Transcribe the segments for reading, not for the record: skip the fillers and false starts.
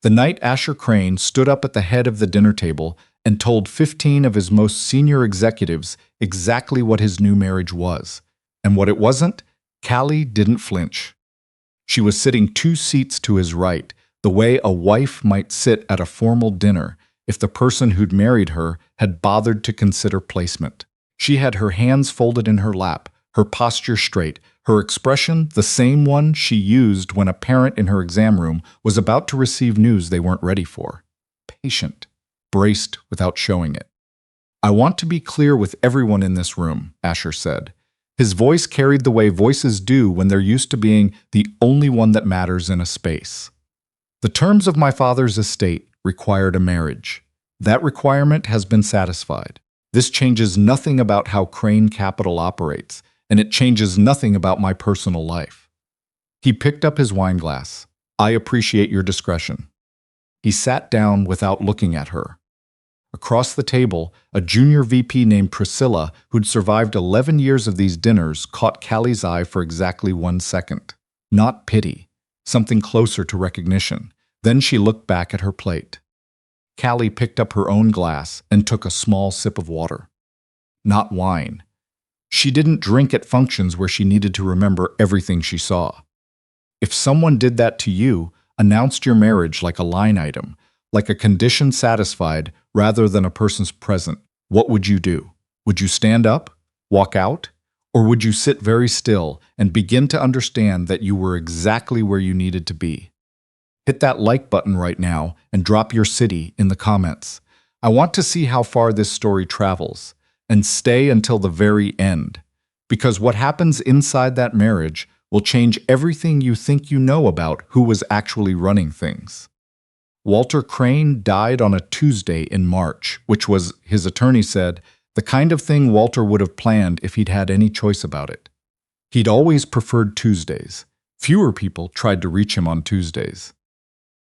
The night Asher Crane stood up at the head of the dinner table and told 15 of his most senior executives exactly what his new marriage was. And what it wasn't, Callie didn't flinch. She was sitting 2 seats to his right, the way a wife might sit at a formal dinner if the person who'd married her had bothered to consider placement. She had her hands folded in her lap, her posture straight, her expression the same one she used when a parent in her exam room was about to receive news they weren't ready for. Patient, braced without showing it. "I want to be clear with everyone in this room," Asher said. His voice carried the way voices do when they're used to being the only one that matters in a space. "The terms of my father's estate required a marriage. That requirement has been satisfied. This changes nothing about how Crane Capital operates, and it changes nothing about my personal life." He picked up his wine glass. "I appreciate your discretion." He sat down without looking at her. Across the table, a junior VP named Priscilla, who'd survived 11 years of these dinners, caught Callie's eye for exactly 1 second. Not pity, something closer to recognition. Then she looked back at her plate. Callie picked up her own glass and took a small sip of water. Not wine. She didn't drink at functions where she needed to remember everything she saw. If someone did that to you, announced your marriage like a line item, like a condition satisfied rather than a person's present, what would you do? Would you stand up, walk out, or would you sit very still and begin to understand that you were exactly where you needed to be? Hit that like button right now and drop your city in the comments. I want to see how far this story travels, and stay until the very end, because what happens inside that marriage will change everything you think you know about who was actually running things. Walter Crane died on a Tuesday in March, which was, his attorney said, the kind of thing Walter would have planned if he'd had any choice about it. He'd always preferred Tuesdays. Fewer people tried to reach him on Tuesdays.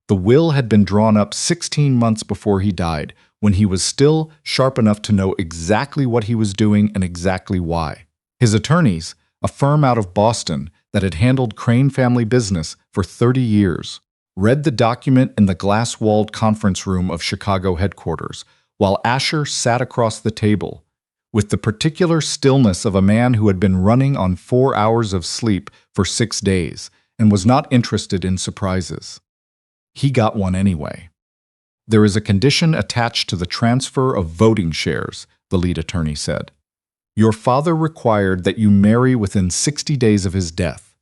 The will had been drawn up 16 months before he died, when he was still sharp enough to know exactly what he was doing and exactly why. His attorneys, a firm out of Boston that had handled Crane family business for 30 years, read the document in the glass-walled conference room of Chicago headquarters, while Asher sat across the table, with the particular stillness of a man who had been running on 4 hours of sleep for 6 days and was not interested in surprises. He got one anyway. "There is a condition attached to the transfer of voting shares," the lead attorney said. "Your father required that you marry within 60 days of his death.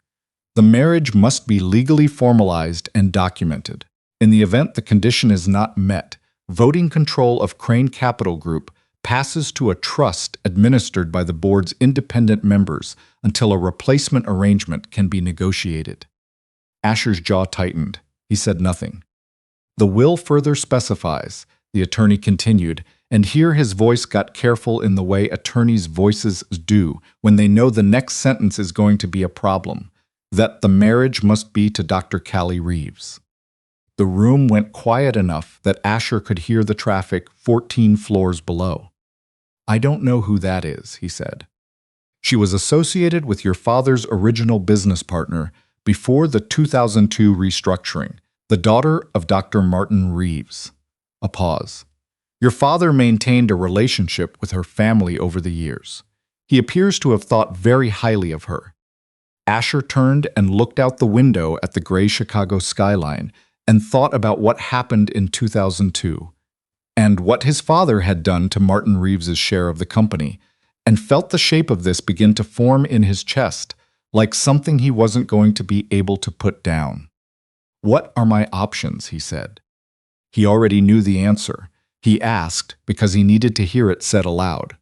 The marriage must be legally formalized and documented. In the event the condition is not met, voting control of Crane Capital Group passes to a trust administered by the board's independent members until a replacement arrangement can be negotiated." Asher's jaw tightened. He said nothing. "The will further specifies," the attorney continued, and here his voice got careful in the way attorneys' voices do when they know the next sentence is going to be a problem, "that the marriage must be to Dr. Callie Reeves." The room went quiet enough that Asher could hear the traffic 14 floors below. "I don't know who that is," he said. "She was associated with your father's original business partner before the 2002 restructuring, the daughter of Dr. Martin Reeves." A pause. "Your father maintained a relationship with her family over the years. He appears to have thought very highly of her." Asher turned and looked out the window at the gray Chicago skyline and thought about what happened in 2002 and what his father had done to Martin Reeves's share of the company, and felt the shape of this begin to form in his chest, like something he wasn't going to be able to put down. "What are my options?" he said. He already knew the answer. He asked because he needed to hear it said aloud.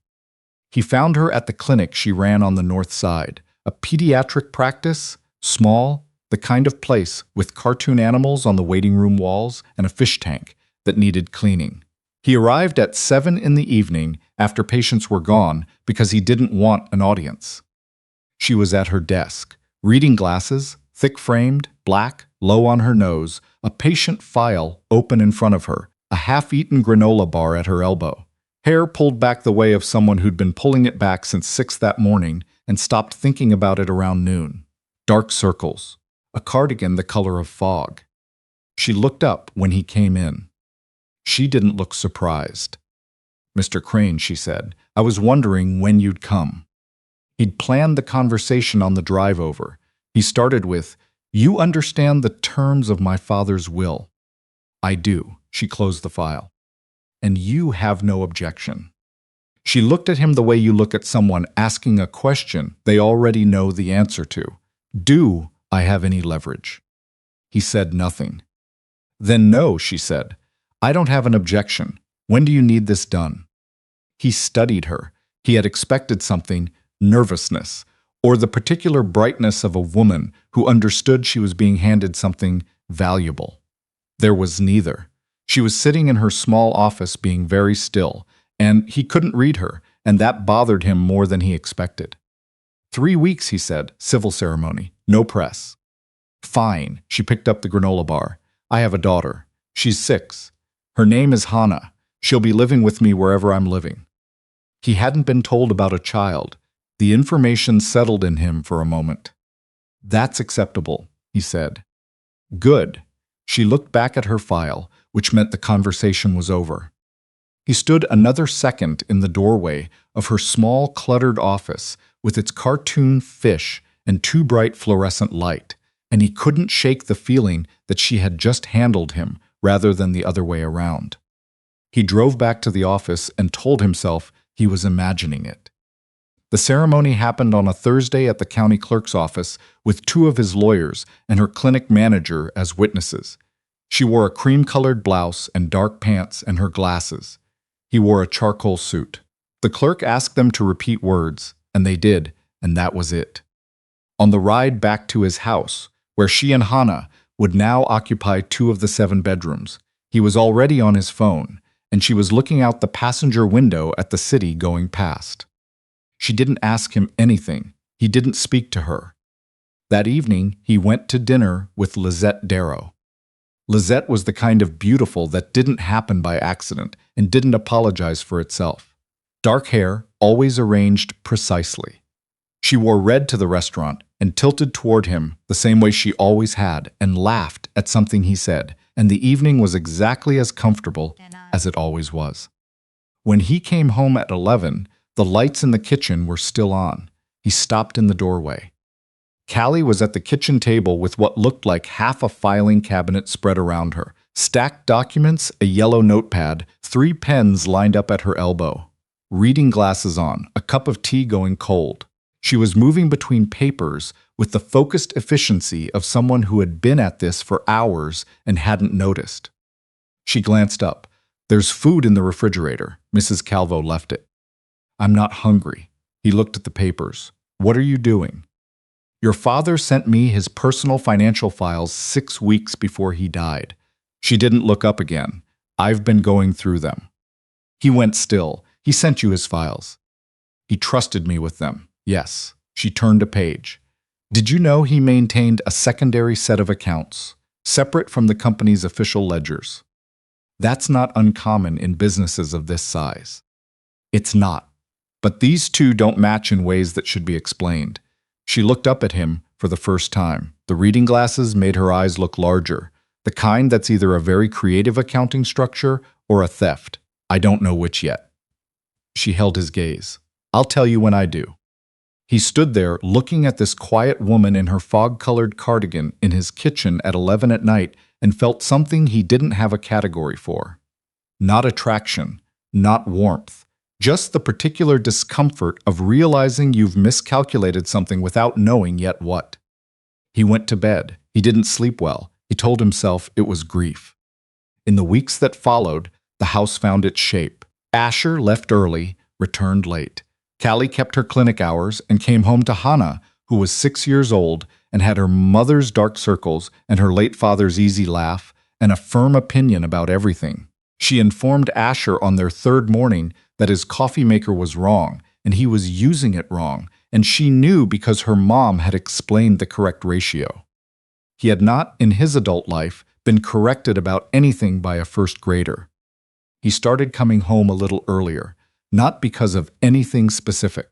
He found her at the clinic she ran on the north side, a pediatric practice, small, the kind of place with cartoon animals on the waiting room walls and a fish tank that needed cleaning. He arrived at 7 in the evening after patients were gone because he didn't want an audience. She was at her desk, reading glasses, thick-framed, black, low on her nose, a patient file open in front of her, a half-eaten granola bar at her elbow. Hair pulled back the way of someone who'd been pulling it back since 6 that morning and stopped thinking about it around noon. Dark circles. A cardigan the color of fog. She looked up when he came in. She didn't look surprised. "Mr. Crane," she said, "I was wondering when you'd come." He'd planned the conversation on the drive over. He started with, "You understand the terms of my father's will." "I do." She closed the file. "And you have no objection." She looked at him the way you look at someone asking a question they already know the answer to. "Do I have any leverage?" He said nothing. "Then no," she said. "I don't have an objection. When do you need this done?" He studied her. He had expected something, nervousness, or the particular brightness of a woman who understood she was being handed something valuable. There was neither. She was sitting in her small office being very still, and he couldn't read her, and that bothered him more than he expected. 3 weeks, he said, civil ceremony, no press. Fine, she picked up the granola bar. I have a daughter. She's 6. Her name is Hannah. She'll be living with me wherever I'm living. He hadn't been told about a child. The information settled in him for a moment. That's acceptable, he said. Good. She looked back at her file, which meant the conversation was over. He stood another second in the doorway of her small, cluttered office with its cartoon fish and too bright fluorescent light, and he couldn't shake the feeling that she had just handled him rather than the other way around. He drove back to the office and told himself he was imagining it. The ceremony happened on a Thursday at the county clerk's office with 2 of his lawyers and her clinic manager as witnesses. She wore a cream-colored blouse and dark pants and her glasses. He wore a charcoal suit. The clerk asked them to repeat words, and they did, and that was it. On the ride back to his house, where she and Hannah would now occupy 2 of the 7 bedrooms, he was already on his phone, and she was looking out the passenger window at the city going past. She didn't ask him anything. He didn't speak to her. That evening, he went to dinner with Lizette Darrow. Lizette was the kind of beautiful that didn't happen by accident and didn't apologize for itself. Dark hair, always arranged precisely. She wore red to the restaurant and tilted toward him the same way she always had and laughed at something he said, and the evening was exactly as comfortable as it always was. When he came home at 11, the lights in the kitchen were still on. He stopped in the doorway. Callie was at the kitchen table with what looked like half a filing cabinet spread around her, stacked documents, a yellow notepad, 3 pens lined up at her elbow, reading glasses on, a cup of tea going cold. She was moving between papers with the focused efficiency of someone who had been at this for hours and hadn't noticed. She glanced up. There's food in the refrigerator. Mrs. Calvo left it. I'm not hungry. He looked at the papers. What are you doing? Your father sent me his personal financial files 6 weeks before he died. She didn't look up again. I've been going through them. He went still. He sent you his files. He trusted me with them. Yes. She turned a page. Did you know he maintained a secondary set of accounts, separate from the company's official ledgers? That's not uncommon in businesses of this size. It's not. But these 2 don't match in ways that should be explained. She looked up at him for the first time. The reading glasses made her eyes look larger, the kind that's either a very creative accounting structure or a theft. I don't know which yet. She held his gaze. I'll tell you when I do. He stood there looking at this quiet woman in her fog-colored cardigan in his kitchen at 11 at night and felt something he didn't have a category for. Not attraction, not warmth. Just the particular discomfort of realizing you've miscalculated something without knowing yet what. He went to bed. He didn't sleep well. He told himself it was grief. In the weeks that followed, the house found its shape. Asher left early, returned late. Callie kept her clinic hours and came home to Hannah, who was 6 years old and had her mother's dark circles and her late father's easy laugh and a firm opinion about everything. She informed Asher on their 3rd morning that his coffee maker was wrong, and he was using it wrong, and she knew because her mom had explained the correct ratio. He had not, in his adult life, been corrected about anything by a 1st grader. He started coming home a little earlier, not because of anything specific.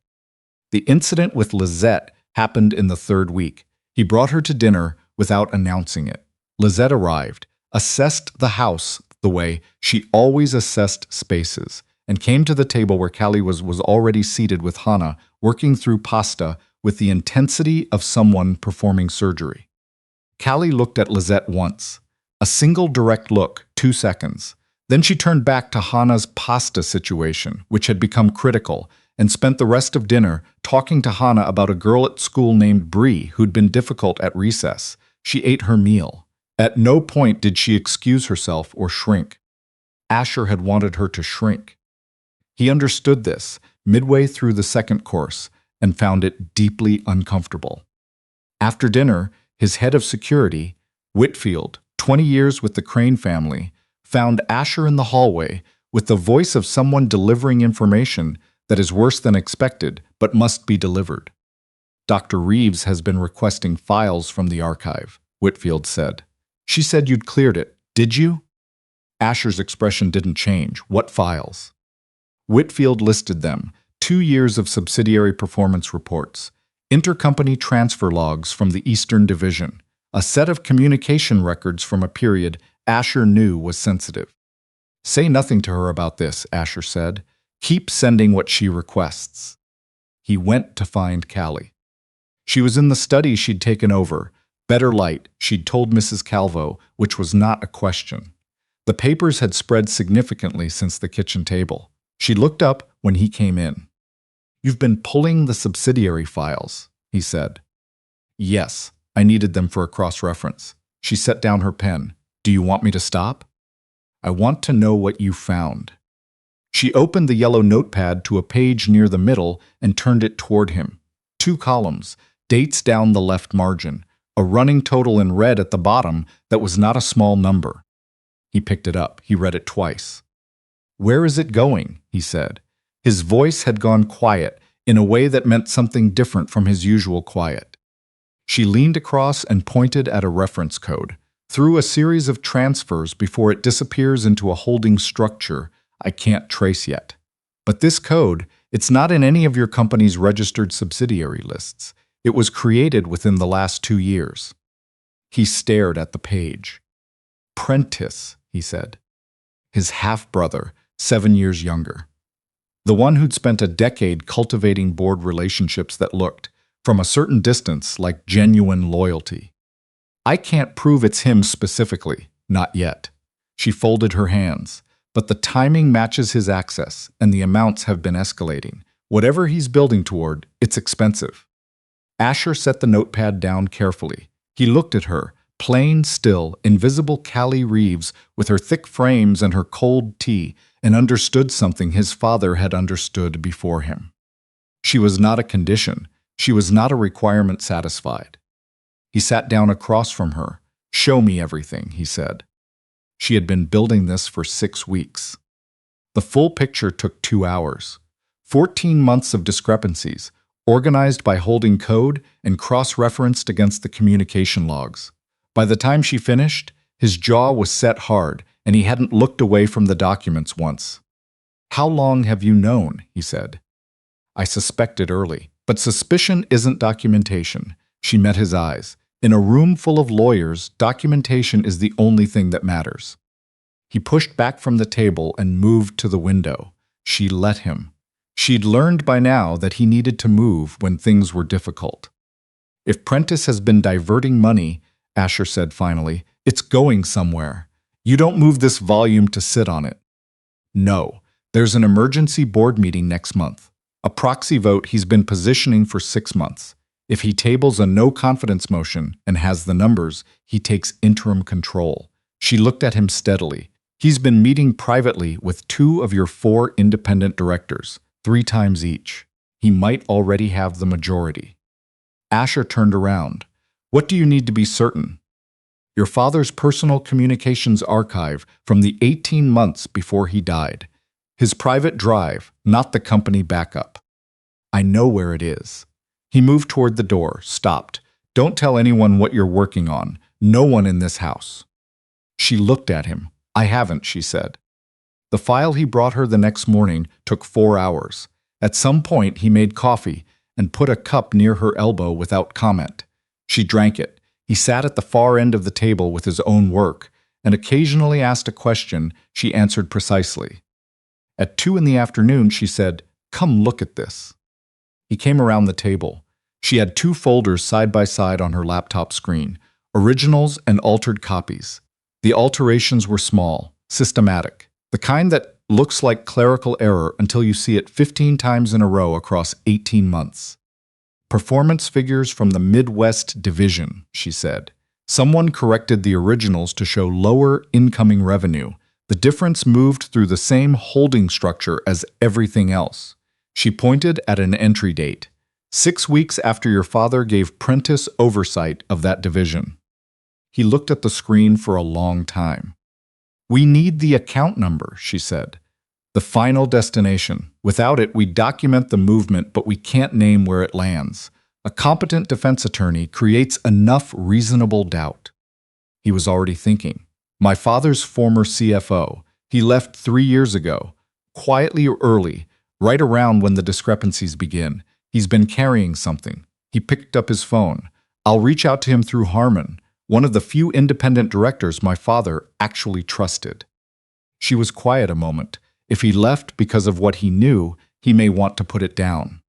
The incident with Lizette happened in the 3rd week. He brought her to dinner without announcing it. Lizette arrived, assessed the house the way she always assessed spaces, and came to the table where Callie was already seated with Hannah, working through pasta with the intensity of someone performing surgery. Callie looked at Lizette once. A single direct look, 2 seconds. Then she turned back to Hannah's pasta situation, which had become critical, and spent the rest of dinner talking to Hannah about a girl at school named Bree who'd been difficult at recess. She ate her meal. At no point did she excuse herself or shrink. Asher had wanted her to shrink. He understood this midway through the second course and found it deeply uncomfortable. After dinner, his head of security, Whitfield, 20 years with the Crane family, found Asher in the hallway with the voice of someone delivering information that is worse than expected but must be delivered. Dr. Reeves has been requesting files from the archive, Whitfield said. She said you'd cleared it, did you? Asher's expression didn't change. What files? Whitfield listed them: 2 years of subsidiary performance reports, intercompany transfer logs from the Eastern Division, a set of communication records from a period Asher knew was sensitive. Say nothing to her about this, Asher said. Keep sending what she requests. He went to find Callie. She was in the study she'd taken over. Better light, she'd told Mrs. Calvo, which was not a question. The papers had spread significantly since the kitchen table. She looked up when he came in. You've been pulling the subsidiary files, he said. Yes, I needed them for a cross-reference. She set down her pen. Do you want me to stop? I want to know what you found. She opened the yellow notepad to a page near the middle and turned it toward him. 2 columns, dates down the left margin, a running total in red at the bottom that was not a small number. He picked it up. He read it twice. Where is it going? He said. His voice had gone quiet in a way that meant something different from his usual quiet. She leaned across and pointed at a reference code, through a series of transfers before it disappears into a holding structure I can't trace yet. But this code, it's not in any of your company's registered subsidiary lists. It was created within the last 2 years. He stared at the page. Prentice, he said. His half-brother, 7 years younger. The one who'd spent a decade cultivating board relationships that looked, from a certain distance, like genuine loyalty. I can't prove it's him specifically, not yet. She folded her hands. But the timing matches his access, and the amounts have been escalating. Whatever he's building toward, it's expensive. Asher set the notepad down carefully. He looked at her, plain, still, invisible Callie Reeves with her thick frames and her cold tea, and understood something his father had understood before him. She was not a condition. She was not a requirement satisfied. He sat down across from her. Show me everything, he said. She had been building this for 6 weeks. The full picture took 2 hours. 14 months of discrepancies, organized by holding code and cross-referenced against the communication logs. By the time she finished, his jaw was set hard, and he hadn't looked away from the documents once. How long have you known? He said. I suspected early, but suspicion isn't documentation. She met his eyes. In a room full of lawyers, documentation is the only thing that matters. He pushed back from the table and moved to the window. She let him. She'd learned by now that he needed to move when things were difficult. If Prentice has been diverting money, Asher said finally, it's going somewhere. You don't move this volume to sit on it. No, there's an emergency board meeting next month. A proxy vote he's been positioning for 6 months. If he tables a no-confidence motion and has the numbers, he takes interim control. She looked at him steadily. He's been meeting privately with 2 of your 4 independent directors, 3 times each. He might already have the majority. Asher turned around. What do you need to be certain? Your father's personal communications archive from the 18 months before he died. His private drive, not the company backup. I know where it is. He moved toward the door, stopped. Don't tell anyone what you're working on. No one in this house. She looked at him. I haven't, she said. The file he brought her the next morning took 4 hours. At some point, he made coffee and put a cup near her elbow without comment. She drank it. He sat at the far end of the table with his own work, and occasionally asked a question she answered precisely. At 2 in the afternoon, she said, "Come look at this." He came around the table. She had 2 folders side by side on her laptop screen, originals and altered copies. The alterations were small, systematic, the kind that looks like clerical error until you see it 15 times in a row across 18 months. "Performance figures from the Midwest Division," she said. Someone corrected the originals to show lower incoming revenue. The difference moved through the same holding structure as everything else. She pointed at an entry date, 6 weeks after your father gave Prentice oversight of that division. He looked at the screen for a long time. "We need the account number," she said. "The final destination. Without it, we document the movement, but we can't name where it lands. A competent defense attorney creates enough reasonable doubt." He was already thinking. "My father's former CFO. He left 3 years ago. Quietly or early, right around when the discrepancies begin. He's been carrying something." He picked up his phone. "I'll reach out to him through Harmon, one of the few independent directors my father actually trusted." She was quiet a moment. If he left because of what he knew, he may want to put it down.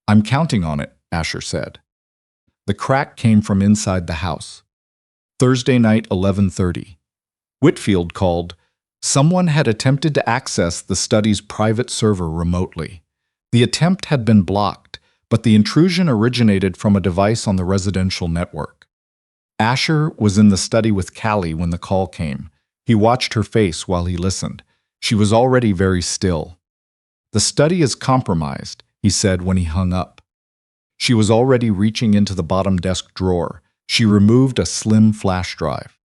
"I'm counting on it," Asher said. The crack came from inside the house. Thursday night, 11:30. Whitfield called. Someone had attempted to access the study's private server remotely. The attempt had been blocked, but the intrusion originated from a device on the residential network. Asher was in the study with Callie when the call came. He watched her face while he listened. She was already very still. "The study is compromised," he said when he hung up. She was already reaching into the bottom desk drawer. She removed a slim flash drive.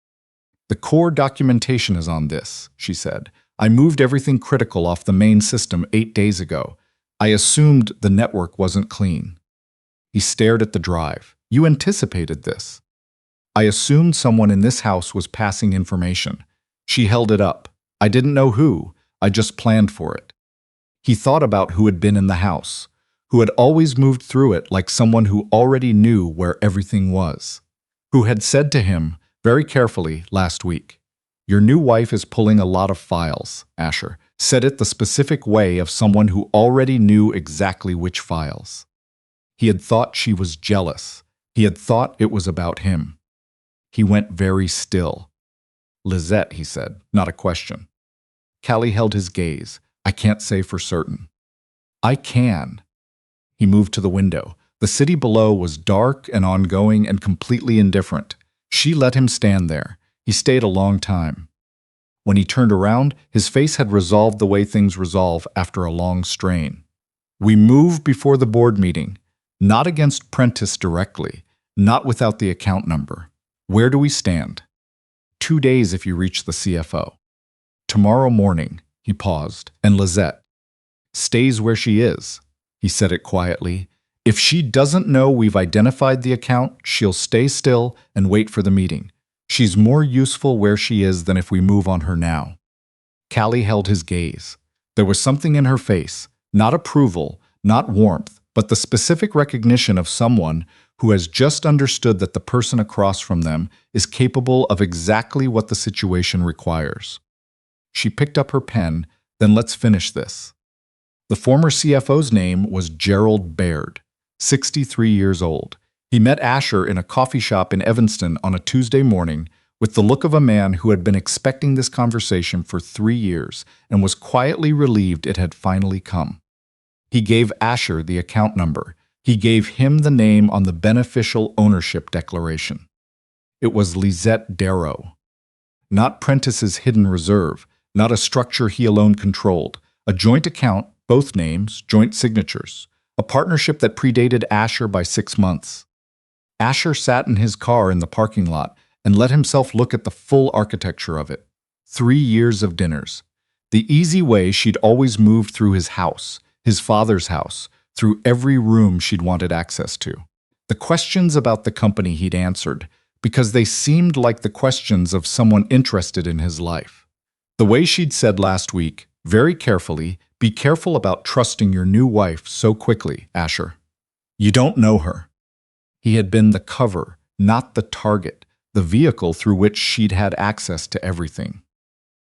"The core documentation is on this," she said. "I moved everything critical off the main system 8 days ago. I assumed the network wasn't clean." He stared at the drive. "You anticipated this." "I assumed someone in this house was passing information." She held it up. "I didn't know who. I just planned for it." He thought about who had been in the house, who had always moved through it like someone who already knew where everything was, who had said to him, very carefully, last week, "Your new wife is pulling a lot of files," Asher said it the specific way of someone who already knew exactly which files. He had thought she was jealous. He had thought it was about him. He went very still. "Lizette," he said, not a question. Callie held his gaze. "I can't say for certain." "I can." He moved to the window. The city below was dark and ongoing and completely indifferent. She let him stand there. He stayed a long time. When he turned around, his face had resolved the way things resolve after a long strain. "We move before the board meeting, not against Prentice directly, not without the account number. Where do we stand?" 2 days if you reach the CFO. "Tomorrow morning," he paused, "and Lizette stays where she is." He said it quietly. "If she doesn't know we've identified the account, she'll stay still and wait for the meeting. She's more useful where she is than if we move on her now." Callie held his gaze. There was something in her face, not approval, not warmth, but the specific recognition of someone who has just understood that the person across from them is capable of exactly what the situation requires. She picked up her pen. "Then let's finish this." The former CFO's name was Gerald Baird, 63 years old. He met Asher in a coffee shop in Evanston on a Tuesday morning with the look of a man who had been expecting this conversation for 3 years and was quietly relieved it had finally come. He gave Asher the account number. He gave him the name on the beneficial ownership declaration. It was Lizette Darrow. Not Prentice's hidden reserve, not a structure he alone controlled. A joint account, both names, joint signatures. A partnership that predated Asher by 6 months. Asher sat in his car in the parking lot and let himself look at the full architecture of it. 3 years of dinners. The easy way she'd always moved through his house, his father's house, through every room she'd wanted access to. The questions about the company he'd answered, because they seemed like the questions of someone interested in his life. The way she'd said last week, very carefully, "Be careful about trusting your new wife so quickly, Asher. You don't know her." He had been the cover, not the target, the vehicle through which she'd had access to everything.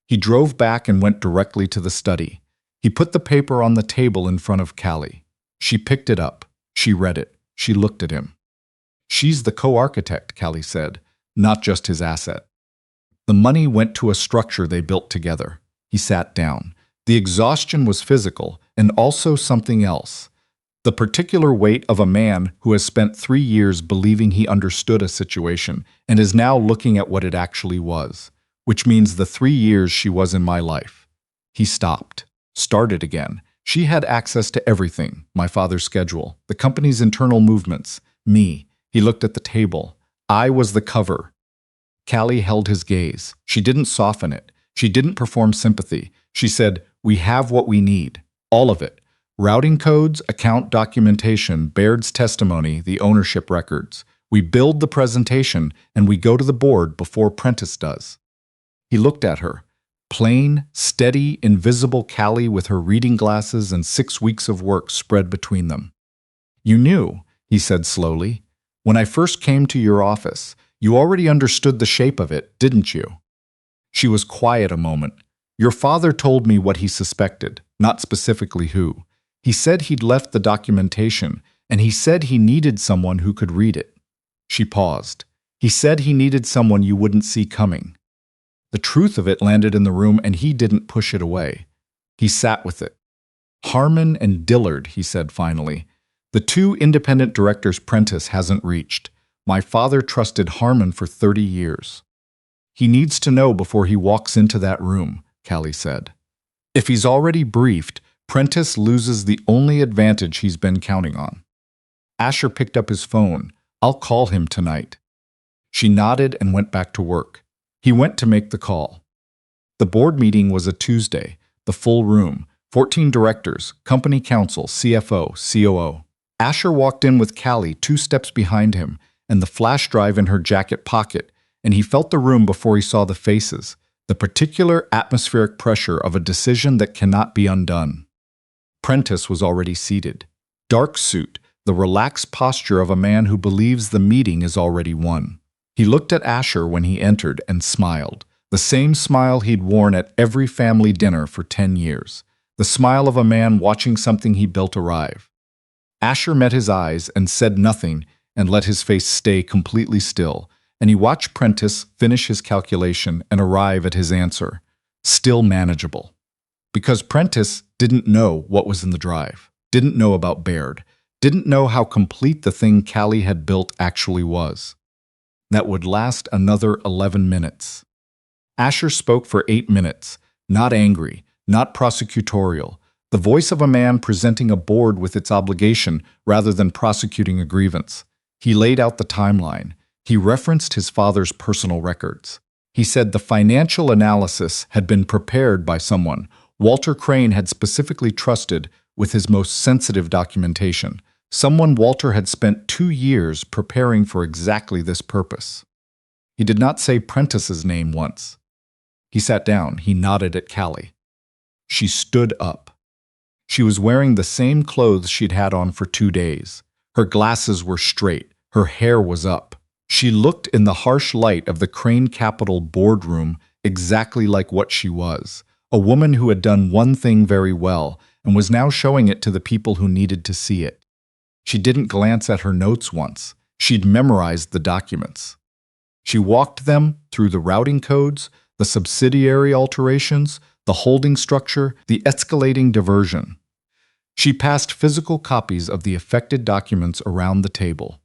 He drove back and went directly to the study. He put the paper on the table in front of Callie. She picked it up. She read it. She looked at him. "She's the co-architect," Callie said, "not just his asset." The money went to a structure they built together. He sat down. The exhaustion was physical and also something else. The particular weight of a man who has spent 3 years believing he understood a situation and is now looking at what it actually was, which means the 3 years she was in my life. He stopped, started again. She had access to everything, my father's schedule, the company's internal movements, me. He looked at the table. I was the cover. Callie held his gaze. She didn't soften it. She didn't perform sympathy. She said, "We have what we need. All of it. Routing codes, account documentation, Baird's testimony, the ownership records. We build the presentation, and we go to the board before Prentice does." He looked at her. Plain, steady, invisible Callie with her reading glasses and 6 weeks of work spread between them. "You knew," he said slowly. "When I first came to your office, you already understood the shape of it, didn't you?" She was quiet a moment. "Your father told me what he suspected, not specifically who. He said he'd left the documentation, and he said he needed someone who could read it." She paused. "He said he needed someone you wouldn't see coming." The truth of it landed in the room, and he didn't push it away. He sat with it. "Harmon and Dillard," he said finally. "The 2 independent directors Prentice hasn't reached. My father trusted Harmon for 30 years. He needs to know before he walks into that room," Callie said. "If he's already briefed, Prentice loses the only advantage he's been counting on." Asher picked up his phone. "I'll call him tonight." She nodded and went back to work. He went to make the call. The board meeting was a Tuesday, the full room, 14 directors, company counsel, CFO, COO. Asher walked in with Callie 2 steps behind him and the flash drive in her jacket pocket, and he felt the room before he saw the faces, the particular atmospheric pressure of a decision that cannot be undone. Prentice was already seated. Dark suit, the relaxed posture of a man who believes the meeting is already won. He looked at Asher when he entered and smiled, the same smile he'd worn at every family dinner for 10 years, the smile of a man watching something he built arrive. Asher met his eyes and said nothing and let his face stay completely still, and he watched Prentice finish his calculation and arrive at his answer, still manageable. Because Prentice didn't know what was in the drive, didn't know about Baird, didn't know how complete the thing Callie had built actually was. That would last another 11 minutes. Asher spoke for 8 minutes, not angry, not prosecutorial, the voice of a man presenting a board with its obligation rather than prosecuting a grievance. He laid out the timeline. He referenced his father's personal records. He said the financial analysis had been prepared by someone Walter Crane had specifically trusted with his most sensitive documentation, someone Walter had spent 2 years preparing for exactly this purpose. He did not say Prentice's name once. He sat down. He nodded at Callie. She stood up. She was wearing the same clothes she'd had on for 2 days. Her glasses were straight. Her hair was up. She looked in the harsh light of the Crane Capital boardroom exactly like what she was, a woman who had done one thing very well and was now showing it to the people who needed to see it. She didn't glance at her notes once. She'd memorized the documents. She walked them through the routing codes, the subsidiary alterations, the holding structure, the escalating diversion. She passed physical copies of the affected documents around the table.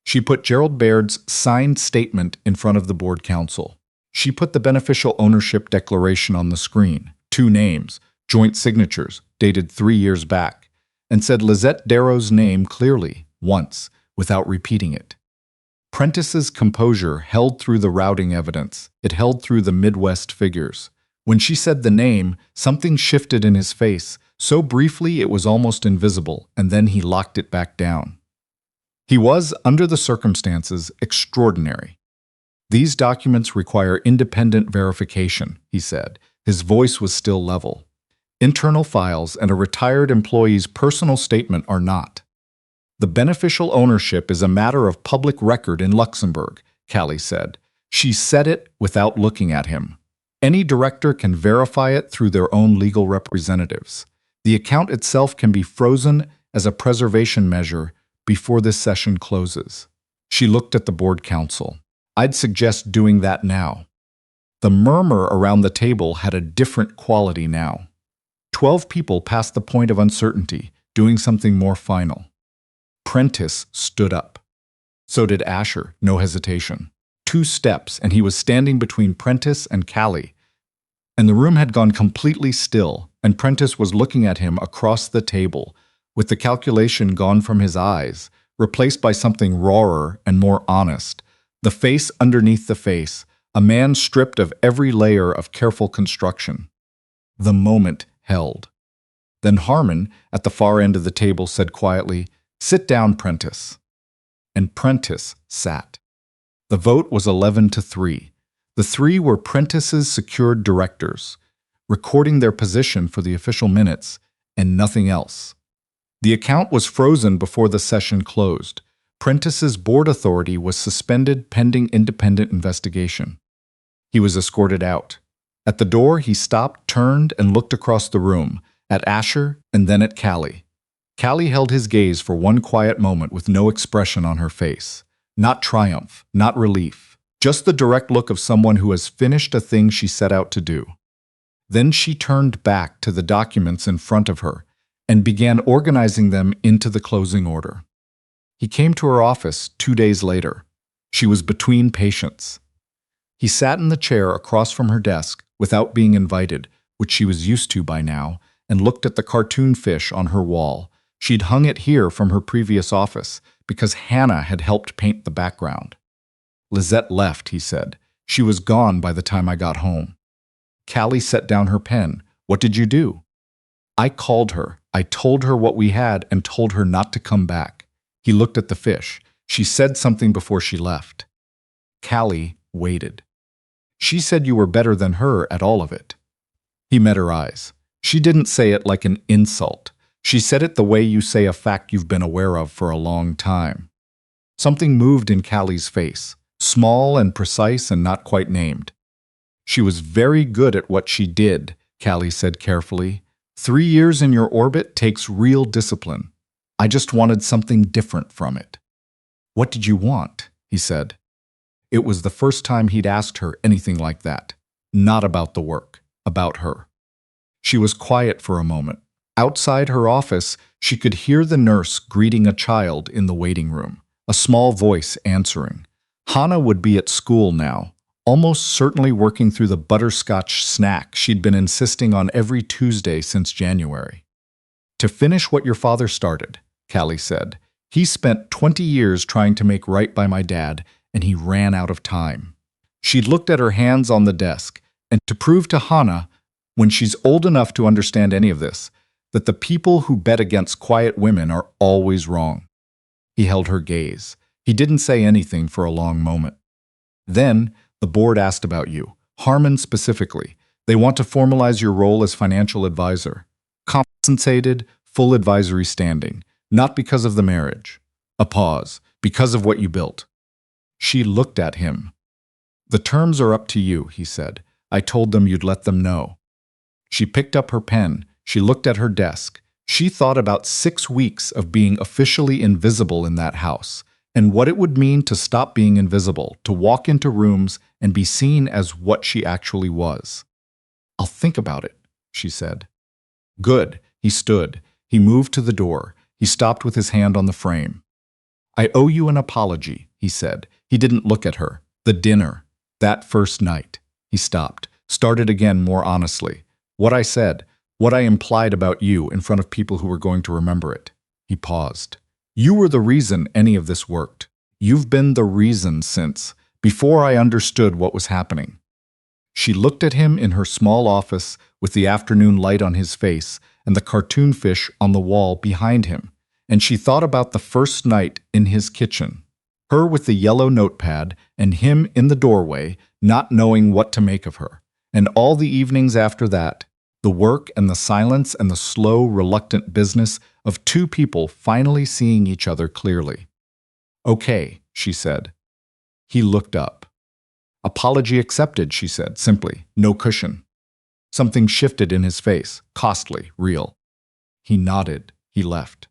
She put Gerald Baird's signed statement in front of the board counsel. She put the beneficial ownership declaration on the screen, 2 names, joint signatures, dated 3 years back, and said Lizette Darrow's name clearly, once, without repeating it. Prentice's composure held through the routing evidence. It held through the Midwest figures. When she said the name, something shifted in his face, so briefly it was almost invisible, and then he locked it back down. He was, under the circumstances, extraordinary. "These documents require independent verification," he said. His voice was still level. "Internal files and a retired employee's personal statement are not. The beneficial ownership is a matter of public record in Luxembourg," Callie said. She said it without looking at him. Any director can verify it through their own legal representatives. The account itself can be frozen as a preservation measure before this session closes. She looked at the board counsel. I'd suggest doing that now. The murmur around the table had a different quality now. 12 people passed the point of uncertainty, doing something more final. Prentice stood up. So did Asher, no hesitation. 2 steps, and he was standing between Prentice and Callie. And the room had gone completely still, and Prentice was looking at him across the table, with the calculation gone from his eyes, replaced by something rawer and more honest. The face underneath the face, a man stripped of every layer of careful construction. The moment held. Then Harmon, at the far end of the table, said quietly, "Sit down, Prentice." And Prentice sat. The vote was 11-3. The 3 were Prentice's secured directors, recording their position for the official minutes, and nothing else. The account was frozen before the session closed. Prentice's board authority was suspended pending independent investigation. He was escorted out. At the door, he stopped, turned, and looked across the room, at Asher and then at Callie. Callie held his gaze for one quiet moment with no expression on her face. Not triumph, not relief, just the direct look of someone who has finished a thing she set out to do. Then she turned back to the documents in front of her and began organizing them into the closing order. He came to her office 2 days later. She was between patients. He sat in the chair across from her desk without being invited, which she was used to by now, and looked at the cartoon fish on her wall. She'd hung it here from her previous office because Hannah had helped paint the background. "Lizette left," he said. "She was gone by the time I got home." Callie set down her pen. "What did you do?" "I called her. I told her what we had and told her not to come back." He looked at the fish. "She said something before she left." Callie waited. "She said you were better than her at all of it." He met her eyes. "She didn't say it like an insult. She said it the way you say a fact you've been aware of for a long time." Something moved in Callie's face, small and precise and not quite named. "She was very good at what she did," Callie said carefully. 3 years in your orbit takes real discipline. I just wanted something different from it." "What did you want?" he said. It was the first time he'd asked her anything like that. Not about the work, about her. She was quiet for a moment. Outside her office, she could hear the nurse greeting a child in the waiting room, a small voice answering. Hannah would be at school now, almost certainly working through the butterscotch snack she'd been insisting on every Tuesday since January. "To finish what your father started," Callie said. "He spent 20 years trying to make right by my dad, and he ran out of time." She looked at her hands on the desk, and to prove to Hannah, when she's old enough to understand any of this, that the people who bet against quiet women are always wrong. He held her gaze. He didn't say anything for a long moment. "Then, the board asked about you, Harmon specifically. They want to formalize your role as financial advisor. Compensated, full advisory standing, not because of the marriage." A pause. "Because of what you built." She looked at him. "The terms are up to you," he said. "I told them you'd let them know." She picked up her pen. She looked at her desk. She thought about 6 weeks of being officially invisible in that house, and what it would mean to stop being invisible, to walk into rooms and be seen as what she actually was. "I'll think about it," she said. "Good." He stood. He moved to the door. He stopped with his hand on the frame. "I owe you an apology," he said. He didn't look at her. "The dinner. That first night." He stopped. Started again more honestly. "What I said. What I implied about you in front of people who were going to remember it." He paused. "You were the reason any of this worked. You've been the reason since, before I understood what was happening." She looked at him in her small office with the afternoon light on his face and the cartoon fish on the wall behind him, and she thought about the first night in his kitchen. Her with the yellow notepad and him in the doorway, not knowing what to make of her. And all the evenings after that, the work and the silence and the slow, reluctant business of 2 people finally seeing each other clearly. "Okay," she said. He looked up. Apology accepted, she said, simply, no cushion. Something shifted in his face, costly, real. He nodded. He left.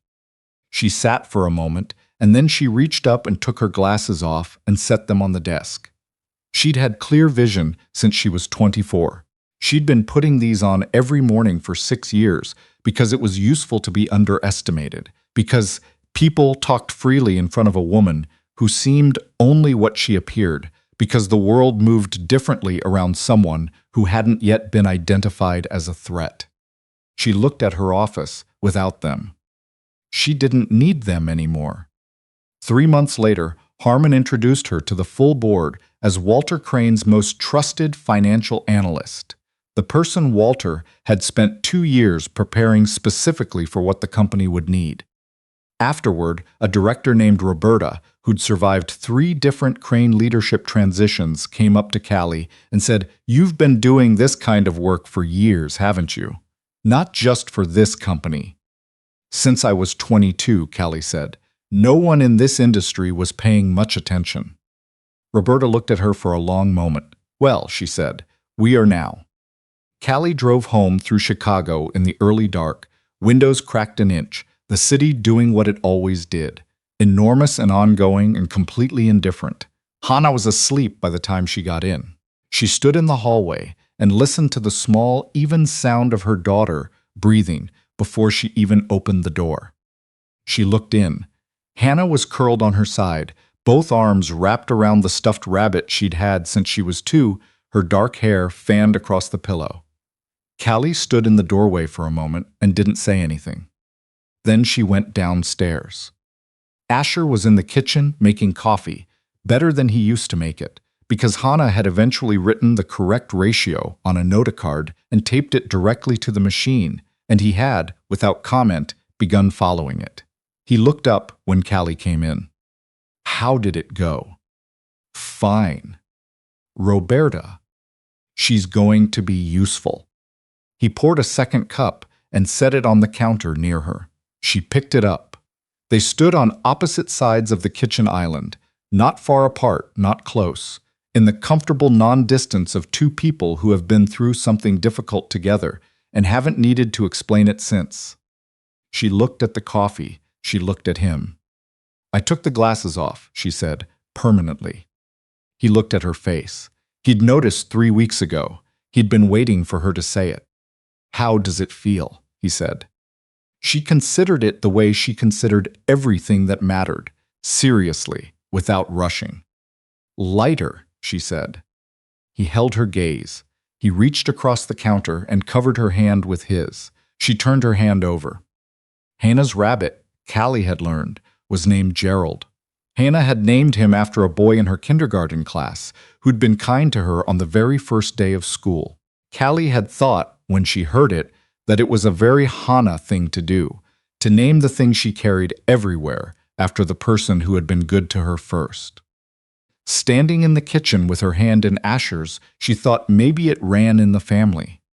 She sat for a moment, and then she reached up and took her glasses off and set them on the desk. She'd had clear vision since she was 24. She'd been putting these on every morning for 6 years because it was useful to be underestimated, because people talked freely in front of a woman who seemed only what she appeared, because the world moved differently around someone who hadn't yet been identified as a threat. She looked at her office without them. She didn't need them anymore. 3 months later, Harmon introduced her to the full board as Walter Crane's most trusted financial analyst, the person Walter had spent 2 years preparing specifically for what the company would need. Afterward, a director named Roberta, who'd survived 3 different Crane leadership transitions, came up to Callie and said, "You've been doing this kind of work for years, haven't you? Not just for this company." "Since I was 22, Callie said. No one in this industry was paying much attention. Roberta looked at her for a long moment. "Well," she said, "we are now." Callie drove home through Chicago in the early dark, windows cracked an inch, the city doing what it always did, enormous and ongoing and completely indifferent. Hannah was asleep by the time she got in. She stood in the hallway and listened to the small, even sound of her daughter breathing before she even opened the door. She looked in. Hannah was curled on her side, both arms wrapped around the stuffed rabbit she'd had since she was 2, her dark hair fanned across the pillow. Callie stood in the doorway for a moment and didn't say anything. Then she went downstairs. Asher was in the kitchen making coffee, better than he used to make it, because Hannah had eventually written the correct ratio on a notacard and taped it directly to the machine, and he had, without comment, begun following it. He looked up when Callie came in. How did it go? Fine. Roberta. She's going to be useful. He poured a second cup and set it on the counter near her. She picked it up. They stood on opposite sides of the kitchen island, not far apart, not close, in the comfortable non-distance of 2 people who have been through something difficult together and haven't needed to explain it since. She looked at the coffee. She looked at him. "I took the glasses off," she said, permanently. He looked at her face. He'd noticed 3 weeks ago. He'd been waiting for her to say it. "How does it feel?" he said. She considered it the way she considered everything that mattered, seriously, without rushing. "Lighter," she said. He held her gaze. He reached across the counter and covered her hand with his. She turned her hand over. Hannah's rabbit, Callie had learned, was named Gerald. Hannah had named him after a boy in her kindergarten class who'd been kind to her on the very first day of school. Callie had thought, when she heard it, that it was a very Hannah thing to do, to name the thing she carried everywhere after the person who had been good to her first. Standing in the kitchen with her hand in Asher's, she thought maybe it ran in the family.